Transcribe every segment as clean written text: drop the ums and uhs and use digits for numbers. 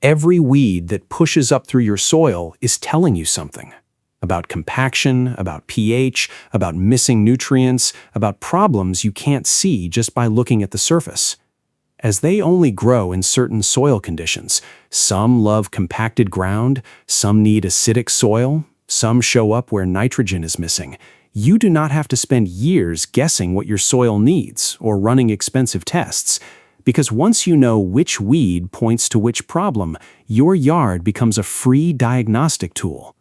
Every weed that pushes up through your soil is telling you something about compaction, about pH, about missing nutrients, about problems you can't see just by looking at the surface. As they only grow in certain soil conditions, some love compacted ground, some need acidic soil, some show up where nitrogen is missing. You do not have to spend years guessing what your soil needs or running expensive tests, because once you know which weed points to which problem, your yard becomes a free diagnostic tool.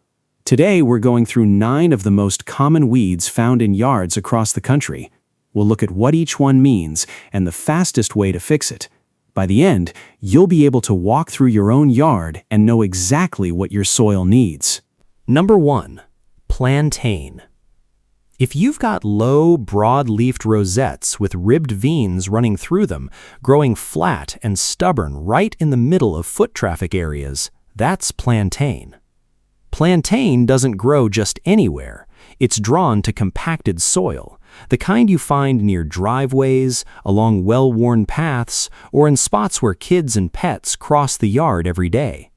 Today, we're going through 9 of the most common weeds found in yards across the country. We'll look at what each one means and the fastest way to fix it. By the end, you'll be able to walk through your own yard and know exactly what your soil needs. Number 1. Plantain. If you've got low, broad-leafed rosettes with ribbed veins running through them, growing flat and stubborn right in the middle of foot traffic areas, that's plantain. Plantain doesn't grow just anywhere. It's drawn to compacted soil, the kind you find near driveways, along well-worn paths, or in spots where kids and pets cross the yard every day.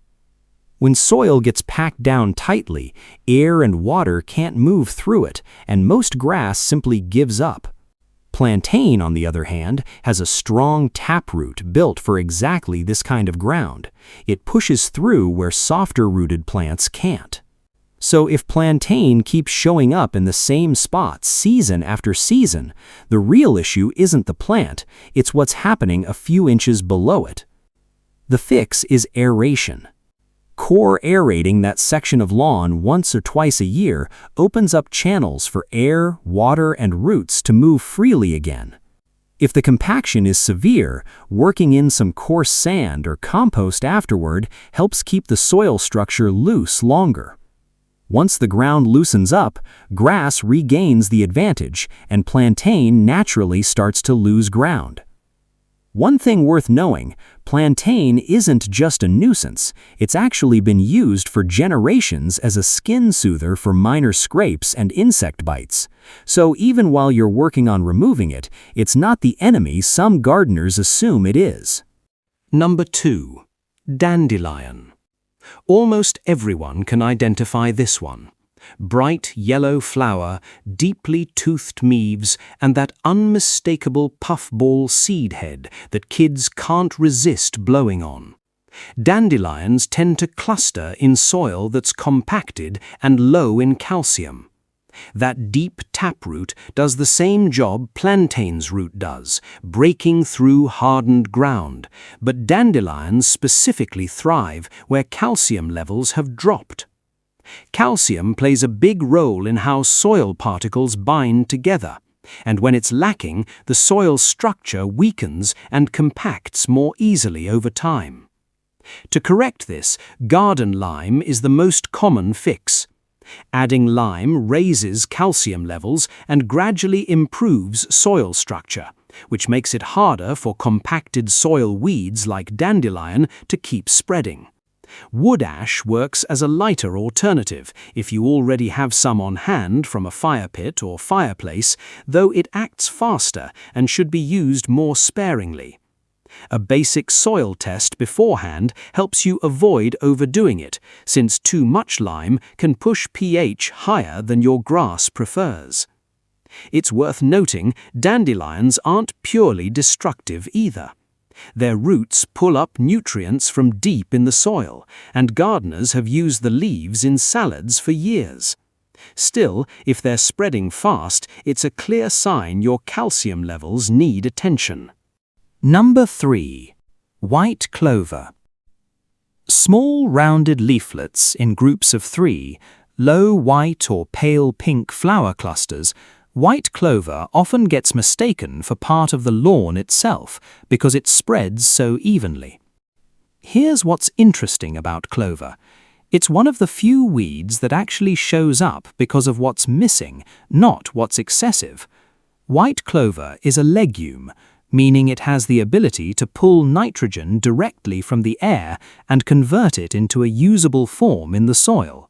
When soil gets packed down tightly, air and water can't move through it, and most grass simply gives up. Plantain, on the other hand, has a strong taproot built for exactly this kind of ground. It pushes through where softer-rooted plants can't. So if plantain keeps showing up in the same spot season after season, the real issue isn't the plant, it's what's happening a few inches below it. The fix is aeration. Core aerating that section of lawn once or twice a year opens up channels for air, water, and roots to move freely again. If the compaction is severe, working in some coarse sand or compost afterward helps keep the soil structure loose longer. Once the ground loosens up, grass regains the advantage, and plantain naturally starts to lose ground. One thing worth knowing, plantain isn't just a nuisance, it's actually been used for generations as a skin soother for minor scrapes and insect bites. So even while you're working on removing it, it's not the enemy some gardeners assume it is. Number 2. Dandelion. Almost everyone can identify this one. Bright yellow flower, deeply toothed leaves, and that unmistakable puffball seed head that kids can't resist blowing on. Dandelions tend to cluster in soil that's compacted and low in calcium. That deep taproot does the same job plantain's root does, breaking through hardened ground, but dandelions specifically thrive where calcium levels have dropped. Calcium plays a big role in how soil particles bind together, and when it's lacking, the soil structure weakens and compacts more easily over time. To correct this, garden lime is the most common fix. Adding lime raises calcium levels and gradually improves soil structure, which makes it harder for compacted soil weeds like dandelion to keep spreading. Wood ash works as a lighter alternative if you already have some on hand from a fire pit or fireplace, though it acts faster and should be used more sparingly. A basic soil test beforehand helps you avoid overdoing it, since too much lime can push pH higher than your grass prefers. It's worth noting dandelions aren't purely destructive either. Their roots pull up nutrients from deep in the soil, and gardeners have used the leaves in salads for years. Still, if they're spreading fast, it's a clear sign your calcium levels need attention. Number 3. White clover. Small rounded leaflets in groups of 3, low white or pale pink flower clusters. White clover often gets mistaken for part of the lawn itself because it spreads so evenly. Here's what's interesting about clover. It's one of the few weeds that actually shows up because of what's missing, not what's excessive. White clover is a legume, meaning it has the ability to pull nitrogen directly from the air and convert it into a usable form in the soil.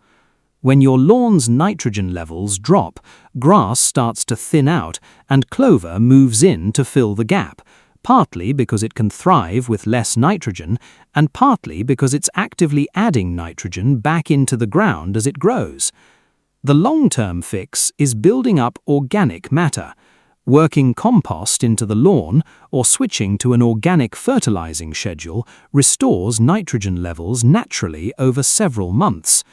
When your lawn's nitrogen levels drop, grass starts to thin out and clover moves in to fill the gap, partly because it can thrive with less nitrogen and partly because it's actively adding nitrogen back into the ground as it grows. The long-term fix is building up organic matter, working compost into the lawn or switching to an organic fertilizing schedule restores nitrogen levels naturally over several months.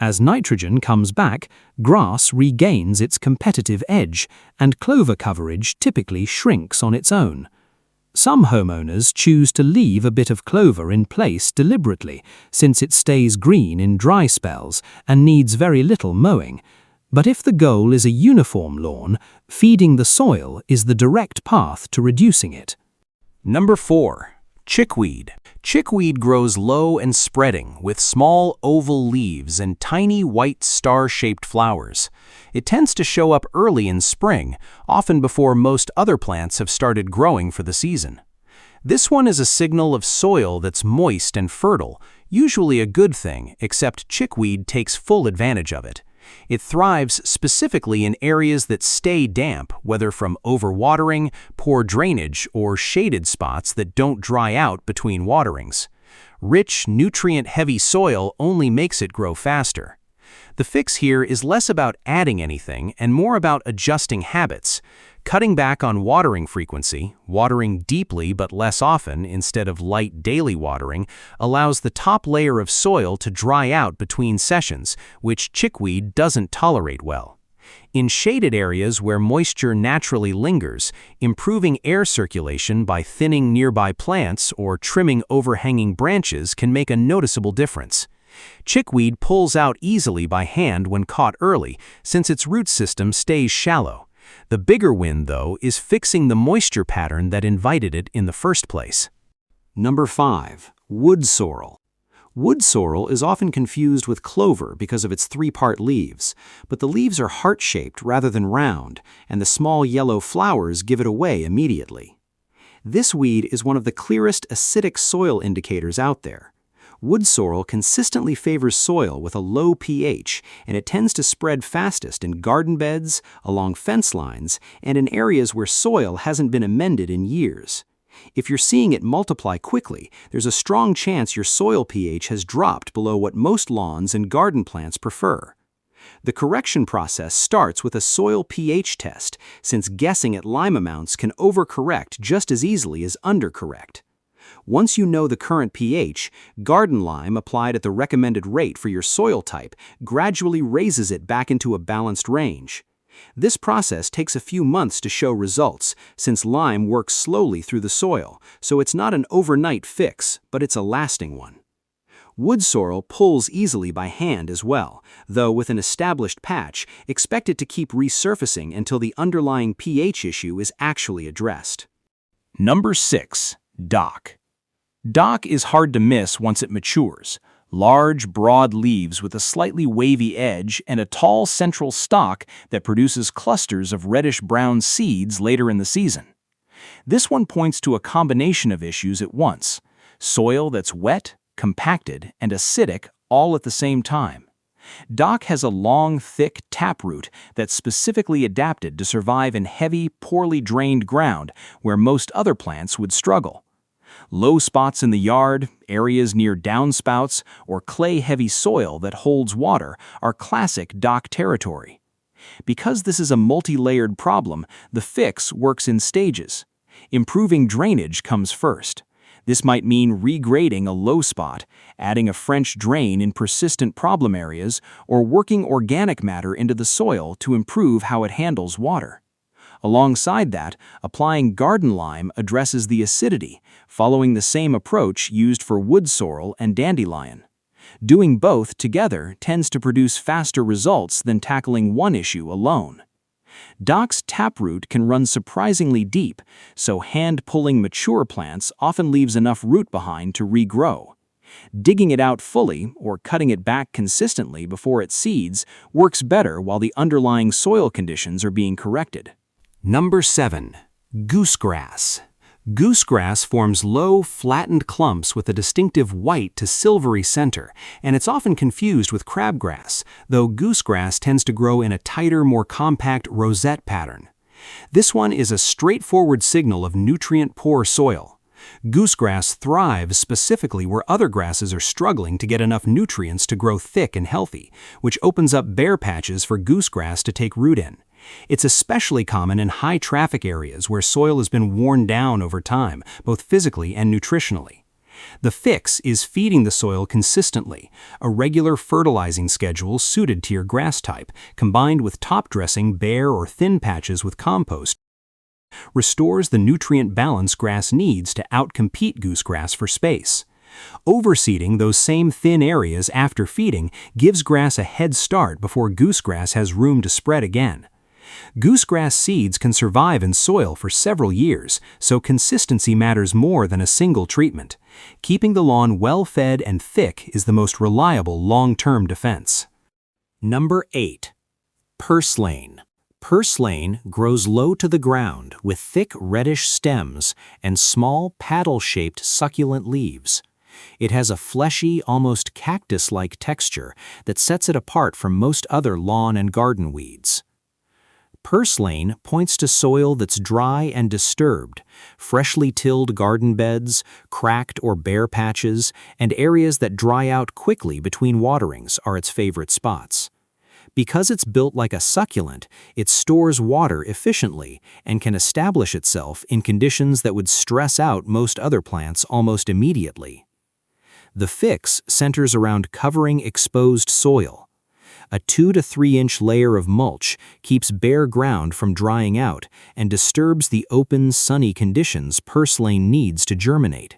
As nitrogen comes back, grass regains its competitive edge, and clover coverage typically shrinks on its own. Some homeowners choose to leave a bit of clover in place deliberately, since it stays green in dry spells and needs very little mowing. But if the goal is a uniform lawn, feeding the soil is the direct path to reducing it. Number 4. Chickweed. Chickweed grows low and spreading, with small oval leaves and tiny white star-shaped flowers. It tends to show up early in spring, often before most other plants have started growing for the season. This one is a signal of soil that's moist and fertile, usually a good thing, except chickweed takes full advantage of it. It thrives specifically in areas that stay damp, whether from overwatering, poor drainage, or shaded spots that don't dry out between waterings. Rich, nutrient-heavy soil only makes it grow faster. The fix here is less about adding anything and more about adjusting habits. Cutting back on watering frequency, watering deeply but less often instead of light daily watering, allows the top layer of soil to dry out between sessions, which chickweed doesn't tolerate well. In shaded areas where moisture naturally lingers, improving air circulation by thinning nearby plants or trimming overhanging branches can make a noticeable difference. Chickweed pulls out easily by hand when caught early, since its root system stays shallow. The bigger win, though, is fixing the moisture pattern that invited it in the first place. Number 5. Wood sorrel. Wood sorrel is often confused with clover because of its three-part leaves, but the leaves are heart-shaped rather than round, and the small yellow flowers give it away immediately. This weed is one of the clearest acidic soil indicators out there. Wood sorrel consistently favors soil with a low pH, and it tends to spread fastest in garden beds, along fence lines, and in areas where soil hasn't been amended in years. If you're seeing it multiply quickly, there's a strong chance your soil pH has dropped below what most lawns and garden plants prefer. The correction process starts with a soil pH test, since guessing at lime amounts can overcorrect just as easily as undercorrect. Once you know the current pH, garden lime applied at the recommended rate for your soil type gradually raises it back into a balanced range. This process takes a few months to show results, since lime works slowly through the soil, so it's not an overnight fix, but it's a lasting one. Wood sorrel pulls easily by hand as well, though with an established patch, expect it to keep resurfacing until the underlying pH issue is actually addressed. Number 6. Dock. Dock is hard to miss once it matures. Large, broad leaves with a slightly wavy edge and a tall central stalk that produces clusters of reddish-brown seeds later in the season. This one points to a combination of issues at once: soil that's wet, compacted, and acidic all at the same time. Dock has a long, thick taproot that's specifically adapted to survive in heavy, poorly drained ground where most other plants would struggle. Low spots in the yard, areas near downspouts, or clay-heavy soil that holds water are classic dock territory. Because this is a multi-layered problem, the fix works in stages. Improving drainage comes first. This might mean regrading a low spot, adding a French drain in persistent problem areas, or working organic matter into the soil to improve how it handles water. Alongside that, applying garden lime addresses the acidity, following the same approach used for wood sorrel and dandelion. Doing both together tends to produce faster results than tackling one issue alone. Dock's taproot can run surprisingly deep, so hand-pulling mature plants often leaves enough root behind to regrow. Digging it out fully, or cutting it back consistently before it seeds, works better while the underlying soil conditions are being corrected. Number 7. Goosegrass. Goosegrass forms low, flattened clumps with a distinctive white to silvery center, and it's often confused with crabgrass, though goosegrass tends to grow in a tighter, more compact rosette pattern. This one is a straightforward signal of nutrient-poor soil. Goosegrass thrives specifically where other grasses are struggling to get enough nutrients to grow thick and healthy, which opens up bare patches for goosegrass to take root in. It's especially common in high-traffic areas where soil has been worn down over time, both physically and nutritionally. The fix is feeding the soil consistently, a regular fertilizing schedule suited to your grass type, combined with top-dressing bare or thin patches with compost, restores the nutrient balance grass needs to outcompete goosegrass for space. Overseeding those same thin areas after feeding gives grass a head start before goosegrass has room to spread again. Goosegrass seeds can survive in soil for several years, so consistency matters more than a single treatment. Keeping the lawn well-fed and thick is the most reliable long-term defense. Number 8. Purslane. Purslane grows low to the ground with thick reddish stems and small paddle-shaped succulent leaves. It has a fleshy, almost cactus-like texture that sets it apart from most other lawn and garden weeds. Purslane points to soil that's dry and disturbed, freshly tilled garden beds, cracked or bare patches, and areas that dry out quickly between waterings are its favorite spots. Because it's built like a succulent, it stores water efficiently and can establish itself in conditions that would stress out most other plants almost immediately. The fix centers around covering exposed soil. A 2 to 3 inch layer of mulch keeps bare ground from drying out and disturbs the open, sunny conditions purslane needs to germinate.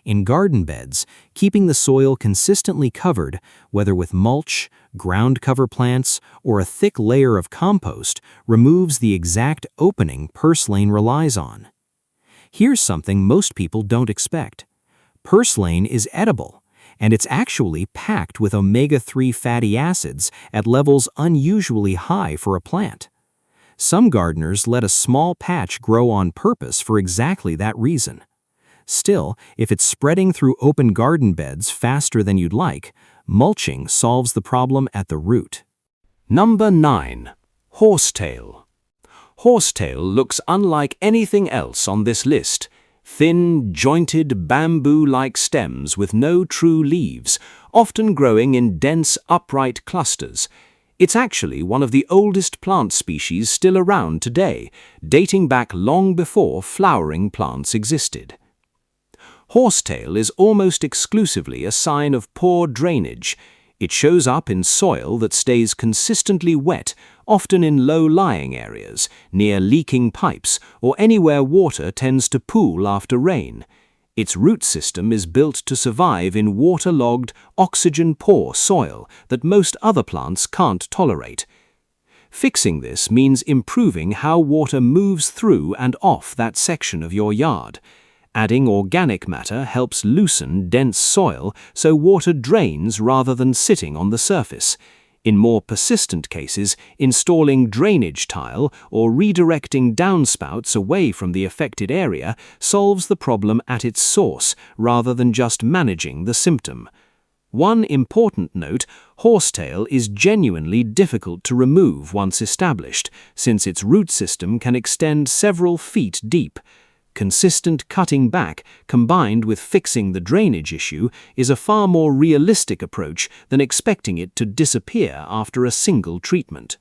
In garden beds, keeping the soil consistently covered, whether with mulch, ground cover plants, or a thick layer of compost, removes the exact opening purslane relies on. Here's something most people don't expect. Purslane is edible, and it's actually packed with omega-3 fatty acids at levels unusually high for a plant. Some gardeners let a small patch grow on purpose for exactly that reason. Still, if it's spreading through open garden beds faster than you'd like, mulching solves the problem at the root. Number 9. Horsetail. Horsetail looks unlike anything else on this list. Thin, jointed, bamboo-like stems with no true leaves, often growing in dense, upright clusters. It's actually one of the oldest plant species still around today, dating back long before flowering plants existed. Horsetail is almost exclusively a sign of poor drainage. It shows up in soil that stays consistently wet, often in low-lying areas, near leaking pipes, or anywhere water tends to pool after rain. Its root system is built to survive in waterlogged, oxygen-poor soil that most other plants can't tolerate. Fixing this means improving how water moves through and off that section of your yard. Adding organic matter helps loosen dense soil so water drains rather than sitting on the surface. In more persistent cases, installing drainage tile or redirecting downspouts away from the affected area solves the problem at its source rather than just managing the symptom. One important note, horsetail is genuinely difficult to remove once established, since its root system can extend several feet deep. Consistent cutting back, combined with fixing the drainage issue, is a far more realistic approach than expecting it to disappear after a single treatment.